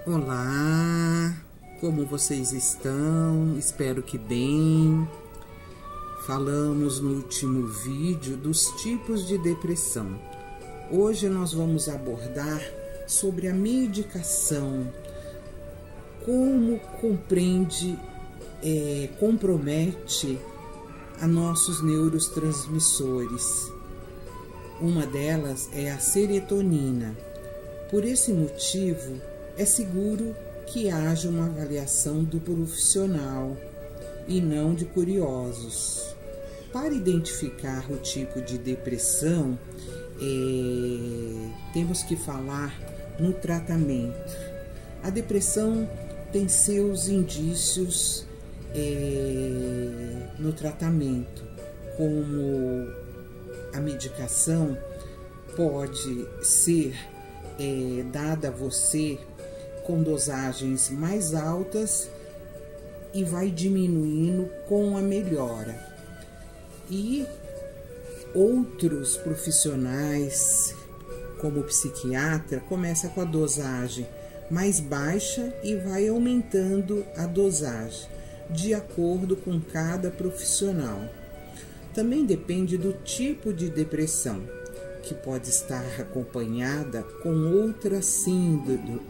Olá, como vocês estão? Espero que bem. Falamos no último vídeo dos tipos de depressão. Hoje nós vamos abordar sobre a medicação, como compromete a nossos neurotransmissores. Uma delas é a serotonina. Por esse motivo, é seguro que haja uma avaliação do profissional e não de curiosos. Para identificar o tipo de depressão, temos que falar no tratamento. A depressão tem seus indícios no tratamento, como a medicação pode ser dada a você com dosagens mais altas e vai diminuindo com a melhora. E outros profissionais, como o psiquiatra, começa com a dosagem mais baixa e vai aumentando a dosagem de acordo com cada profissional. Também depende do tipo de depressão, que pode estar acompanhada com outras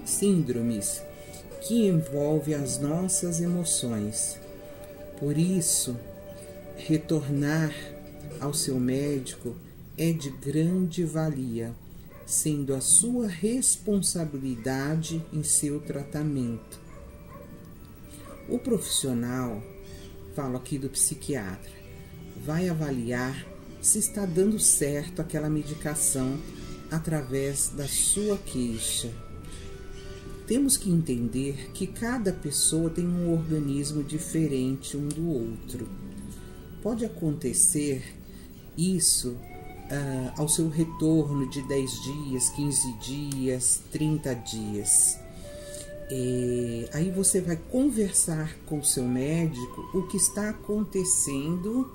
síndromes que envolvem as nossas emoções. Por isso, retornar ao seu médico é de grande valia, sendo a sua responsabilidade em seu tratamento. O profissional, falo aqui do psiquiatra, vai avaliar se está dando certo aquela medicação através da sua queixa. Temos que entender que cada pessoa tem um organismo diferente um do outro. Pode acontecer isso ao seu retorno de 10 dias, 15 dias, 30 dias. Aí você vai conversar com o seu médico o que está acontecendo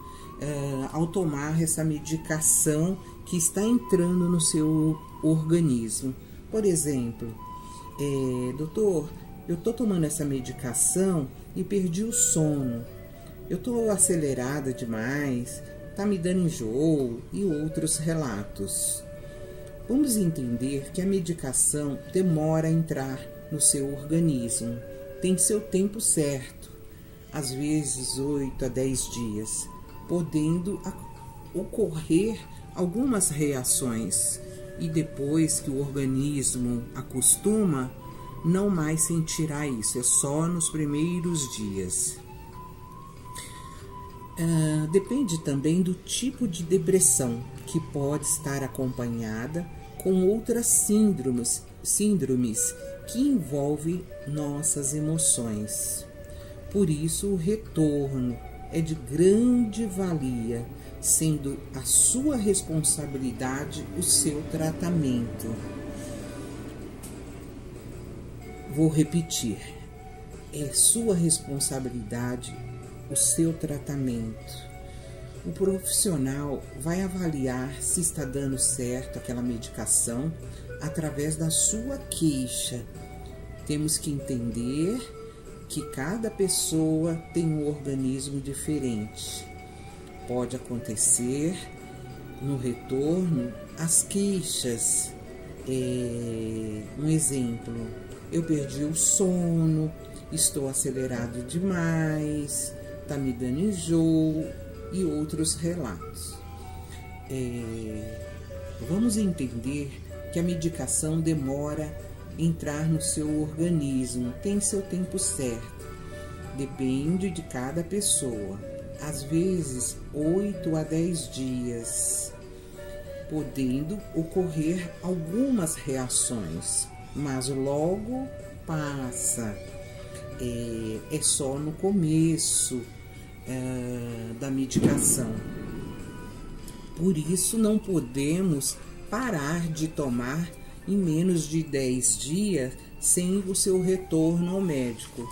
ao tomar essa medicação que está entrando no seu organismo. Por exemplo, doutor, eu estou tomando essa medicação e perdi o sono. Eu estou acelerada demais, está me dando enjoo e outros relatos. Vamos entender que a medicação demora a entrar no seu organismo. Tem seu tempo certo, às vezes 8 a 10 dias. Podendo ocorrer algumas reações e depois que o organismo acostuma, não mais sentirá isso, é só nos primeiros dias. Depende também do tipo de depressão, que pode estar acompanhada com outras síndromes que envolvem nossas emoções. Por isso, o retorno é de grande valia, sendo a sua responsabilidade o seu tratamento. Vou repetir, é sua responsabilidade o seu tratamento. O profissional vai avaliar se está dando certo aquela medicação através da sua queixa. Temos que entender que cada pessoa tem um organismo diferente. Pode acontecer no retorno as queixas. Um exemplo, eu perdi o sono, estou acelerado demais, está me dando enjoo e outros relatos. Vamos entender que a medicação demora entrar no seu organismo, tem seu tempo certo, depende de cada pessoa, às vezes 8 a 10 dias, podendo ocorrer algumas reações, mas logo passa, é só no começo da medicação. Por isso não podemos parar de tomar em menos de 10 dias sem o seu retorno ao médico.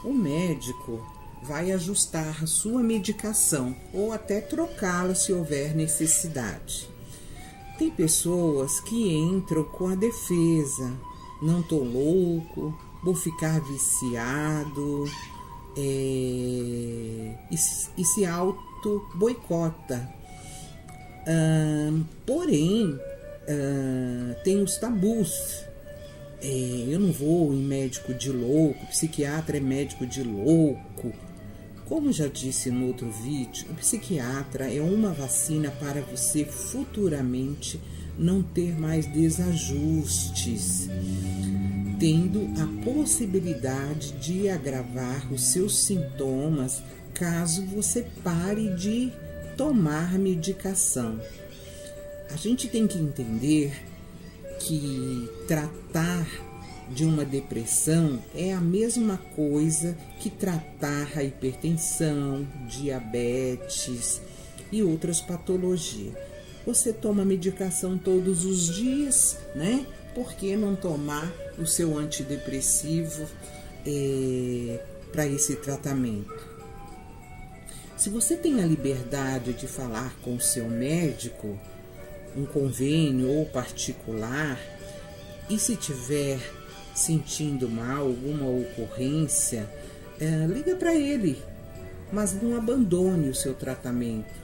O médico vai ajustar a sua medicação ou até trocá-la se houver necessidade. Tem pessoas que entram com a defesa, não tô louco, vou ficar viciado, e se auto-boicota. Porém, tem os tabus. Eu não vou em médico de louco, psiquiatra é médico de louco. Como já disse no outro vídeo, o psiquiatra é uma vacina para você futuramente não ter mais desajustes, tendo a possibilidade de agravar os seus sintomas caso você pare de tomar medicação. A gente tem que entender que tratar de uma depressão é a mesma coisa que tratar a hipertensão, diabetes e outras patologias. Você toma medicação todos os dias, né? Por que não tomar o seu antidepressivo para esse tratamento? Se você tem a liberdade de falar com o seu médico, um convênio ou particular, e se tiver sentindo mal, alguma ocorrência, liga para ele, mas não abandone o seu tratamento.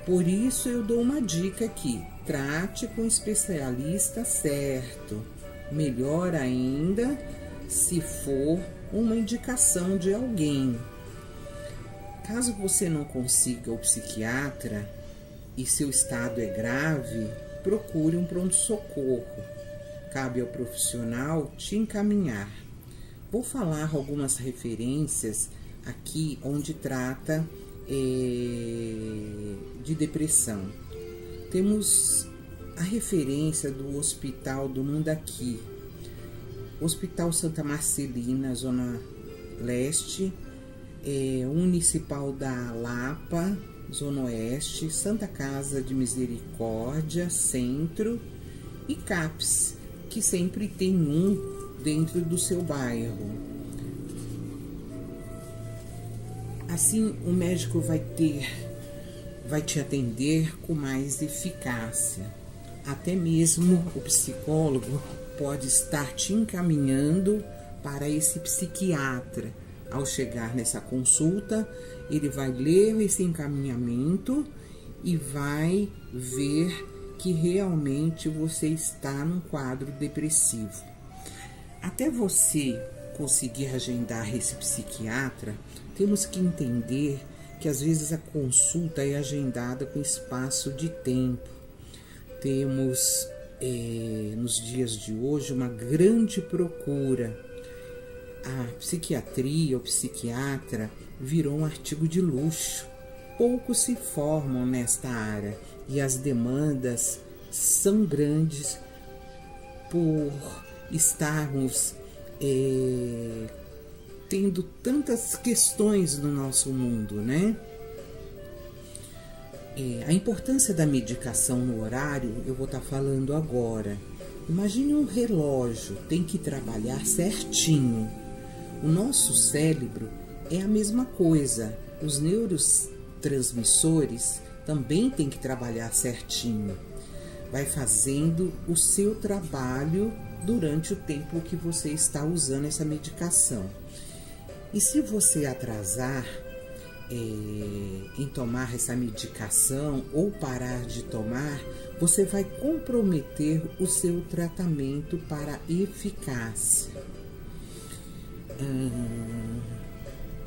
Por isso eu dou uma dica aqui: trate com o especialista certo. Melhor ainda se for uma indicação de alguém. Caso você não consiga o psiquiatra e seu estado é grave, procure um pronto-socorro. Cabe ao profissional te encaminhar. Vou falar algumas referências aqui onde trata de depressão. Temos a referência do Hospital do Mundaqui, Hospital Santa Marcelina, Zona Leste, Municipal da Lapa, Zona Oeste, Santa Casa de Misericórdia, Centro, e CAPS, que sempre tem um dentro do seu bairro. Assim, o médico vai te atender com mais eficácia. Até mesmo o psicólogo pode estar te encaminhando para esse psiquiatra. Ao chegar nessa consulta, ele vai ler esse encaminhamento e vai ver que realmente você está num quadro depressivo. Até você conseguir agendar esse psiquiatra, temos que entender que às vezes a consulta é agendada com espaço de tempo. Temos nos dias de hoje uma grande procura. A psiquiatria ou psiquiatra virou um artigo de luxo. Poucos se formam nesta área e as demandas são grandes por estarmos tendo tantas questões no nosso mundo, né? A importância da medicação no horário eu vou estar falando agora. Imagine um relógio, tem que trabalhar certinho. O nosso cérebro é a mesma coisa. Os neurotransmissores também têm que trabalhar certinho. Vai fazendo o seu trabalho durante o tempo que você está usando essa medicação. E se você atrasar em tomar essa medicação ou parar de tomar, você vai comprometer o seu tratamento para eficácia.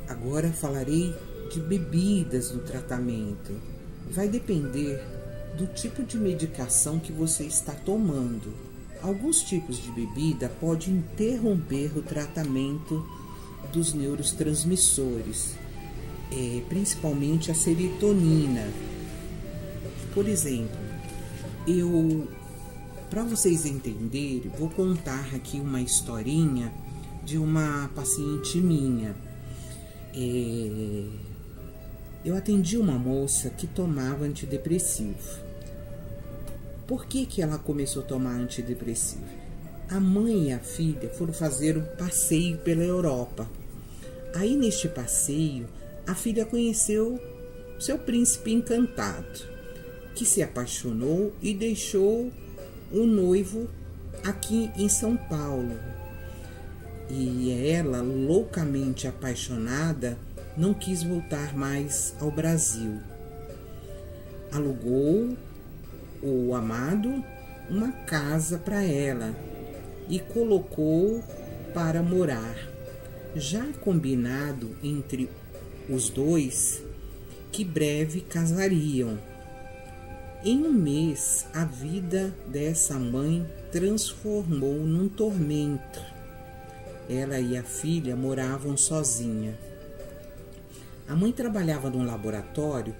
Agora falarei de bebidas no tratamento. Vai depender do tipo de medicação que você está tomando. Alguns tipos de bebida podem interromper o tratamento dos neurotransmissores, principalmente a serotonina. Por exemplo, para vocês entenderem, vou contar aqui uma historinha de uma paciente minha. Eu atendi uma moça que tomava antidepressivo. Por que ela começou a tomar antidepressivo? A mãe e a filha foram fazer um passeio pela Europa. Aí, neste passeio, a filha conheceu seu príncipe encantado, que se apaixonou e deixou o noivo aqui em São Paulo. e ela, loucamente apaixonada, não quis voltar mais ao Brasil. Alugou o amado uma casa para ela e colocou para morar, já combinado entre os dois que breve casariam. Em um mês, a vida dessa mãe transformou num tormento. Ela e a filha moravam sozinha. A mãe trabalhava num laboratório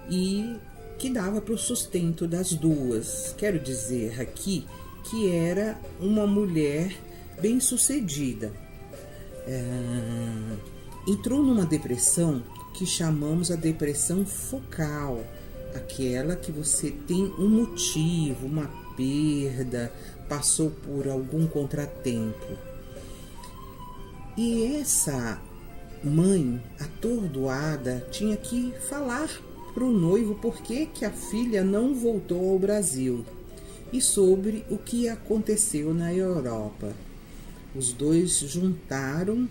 e que dava para o sustento das duas. Quero dizer aqui que era uma mulher bem-sucedida. Entrou numa depressão que chamamos a depressão focal, aquela que você tem um motivo, uma perda, passou por algum contratempo. E essa mãe atordoada tinha que falar para o noivo por que a filha não voltou ao Brasil e sobre o que aconteceu na Europa. Os dois juntaram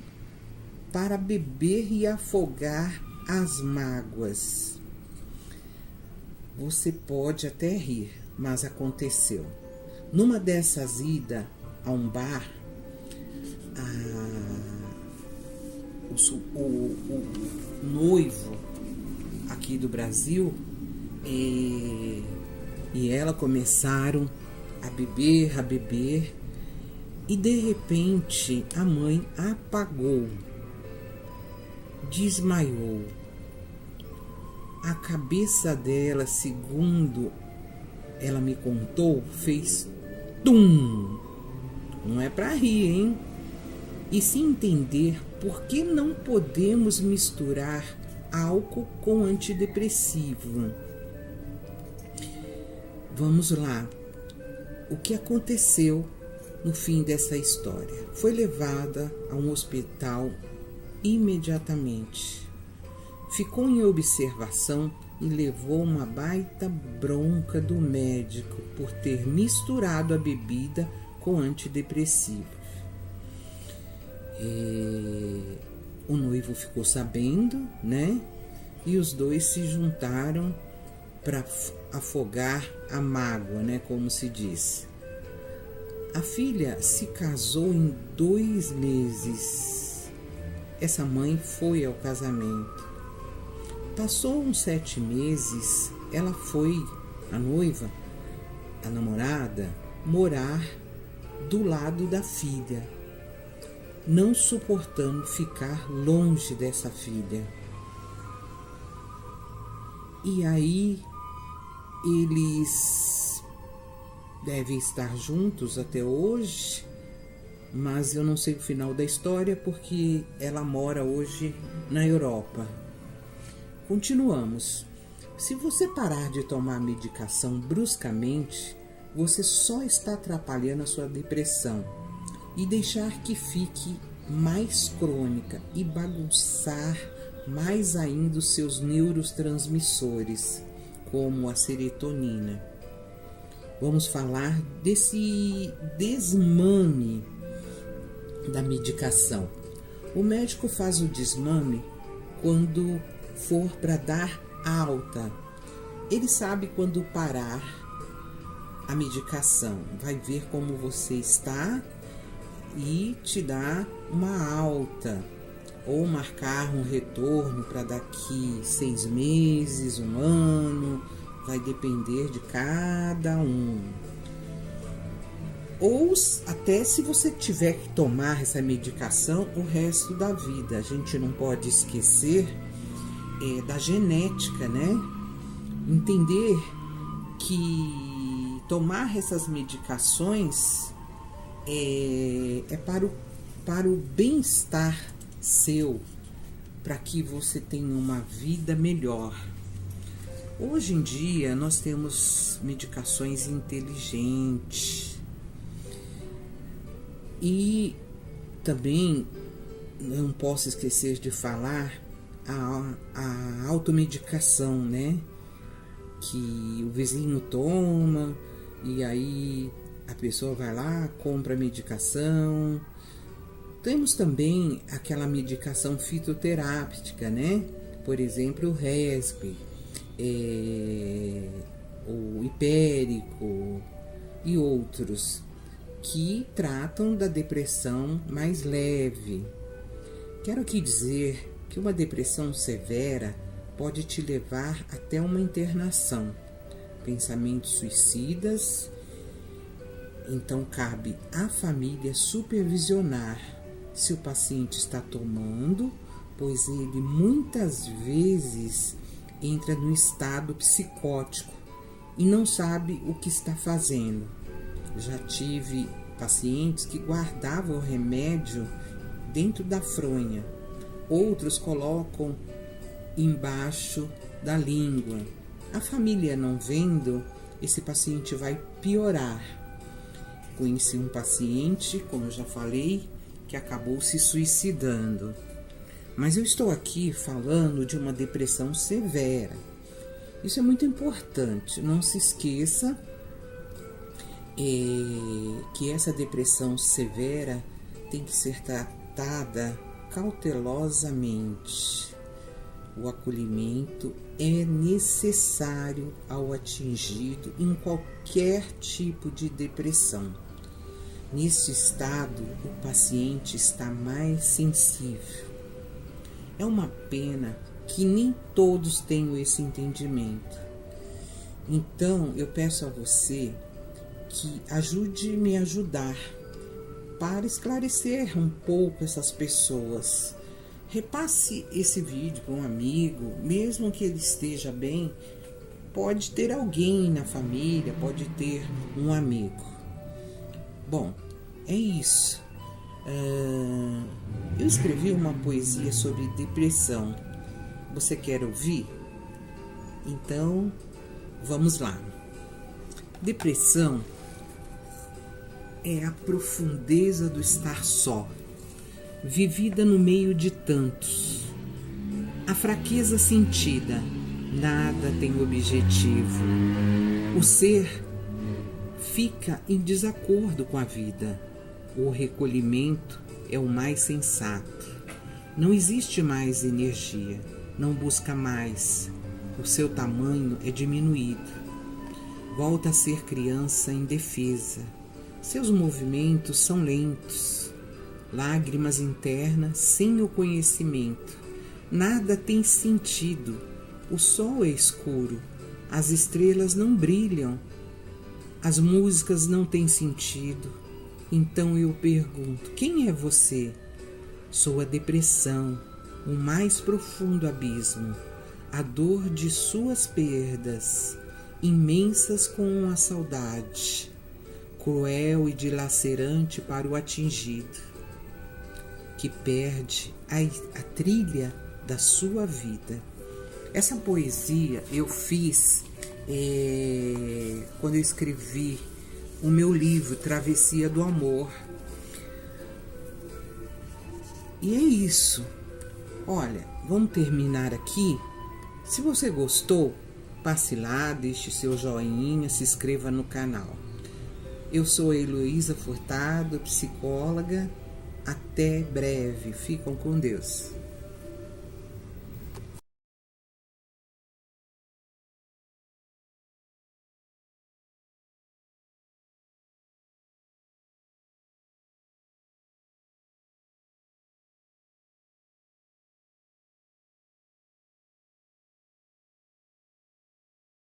para beber e afogar as mágoas. Você pode até rir, mas aconteceu. Numa dessas idas a um bar, o noivo aqui do Brasil e ela começaram a beber e de repente a mãe apagou, desmaiou. A cabeça dela, segundo ela me contou, fez tum. Não é para rir, hein? E se entender por que não podemos misturar álcool com antidepressivo. Vamos lá. O que aconteceu no fim dessa história? Foi levada a um hospital imediatamente. Ficou em observação e levou uma baita bronca do médico por ter misturado a bebida com antidepressivo. O noivo ficou sabendo, né? E os dois se juntaram para afogar a mágoa, né? Como se diz. A filha se casou em 2 meses. Essa mãe foi ao casamento. Passou uns 7 meses, ela foi, a noiva, a namorada, morar do lado da filha, não suportando ficar longe dessa filha. E aí eles devem estar juntos até hoje, mas eu não sei o final da história porque ela mora hoje na Europa. Continuamos. Se você parar de tomar a medicação bruscamente, você só está atrapalhando a sua depressão e deixar que fique mais crônica e bagunçar mais ainda os seus neurotransmissores, como a serotonina. Vamos falar desse desmame da medicação. O médico faz o desmame quando for para dar alta. Ele sabe quando parar a medicação, vai ver como você está e te dá uma alta, ou marcar um retorno para daqui 6 meses, 1 ano, vai depender de cada um. Ou até se você tiver que tomar essa medicação o resto da vida. A gente não pode esquecer da genética, né? Entender que tomar essas medicações é para o bem-estar seu, para que você tenha uma vida melhor. Hoje em dia nós temos medicações inteligentes e também não posso esquecer de falar a automedicação, né? Que o vizinho toma e aí a pessoa vai lá, compra a medicação Temos também aquela medicação fitoterápica, né? Por exemplo, o resp, o hipérico e outros, que tratam da depressão mais leve. Quero aqui dizer que uma depressão severa pode te levar até uma internação, pensamentos suicidas. Então cabe à família supervisionar se o paciente está tomando, pois ele muitas vezes entra no estado psicótico e não sabe o que está fazendo. Já tive pacientes que guardavam o remédio dentro da fronha, outros colocam embaixo da língua. A família não vendo, esse paciente vai piorar. Conheci um paciente, como eu já falei, que acabou se suicidando. Mas eu estou aqui falando de uma depressão severa. Isso é muito importante. Não se esqueça que essa depressão severa tem que ser tratada cautelosamente. O acolhimento é necessário ao atingido em qualquer tipo de depressão. Nesse estado, o paciente está mais sensível. É uma pena que nem todos tenham esse entendimento. Então, eu peço a você que me ajudar para esclarecer um pouco essas pessoas. Repasse esse vídeo para um amigo, mesmo que ele esteja bem, pode ter alguém na família, pode ter um amigo. Bom, é isso. Eu escrevi uma poesia sobre depressão. Você quer ouvir? Então, vamos lá. Depressão é a profundeza do estar só, vivida no meio de tantos. A fraqueza sentida, nada tem objetivo. O ser fica em desacordo com a vida. O recolhimento é o mais sensato. Não existe mais energia, não busca mais. O seu tamanho é diminuído. Volta a ser criança indefesa. Seus movimentos são lentos. Lágrimas internas sem o conhecimento. Nada tem sentido. O sol é escuro. As estrelas não brilham. As músicas não têm sentido. Então eu pergunto, quem é você? Sou a depressão, o mais profundo abismo, a dor de suas perdas, imensas com a saudade, cruel e dilacerante para o atingido, que perde a trilha da sua vida. Essa poesia eu fiz quando eu escrevi o meu livro Travessia do Amor. E é isso. Olha, vamos terminar aqui. Se você gostou, passe lá, deixe seu joinha, se inscreva no canal. Eu sou a Heloísa Furtado, psicóloga. Até breve. Fiquem com Deus.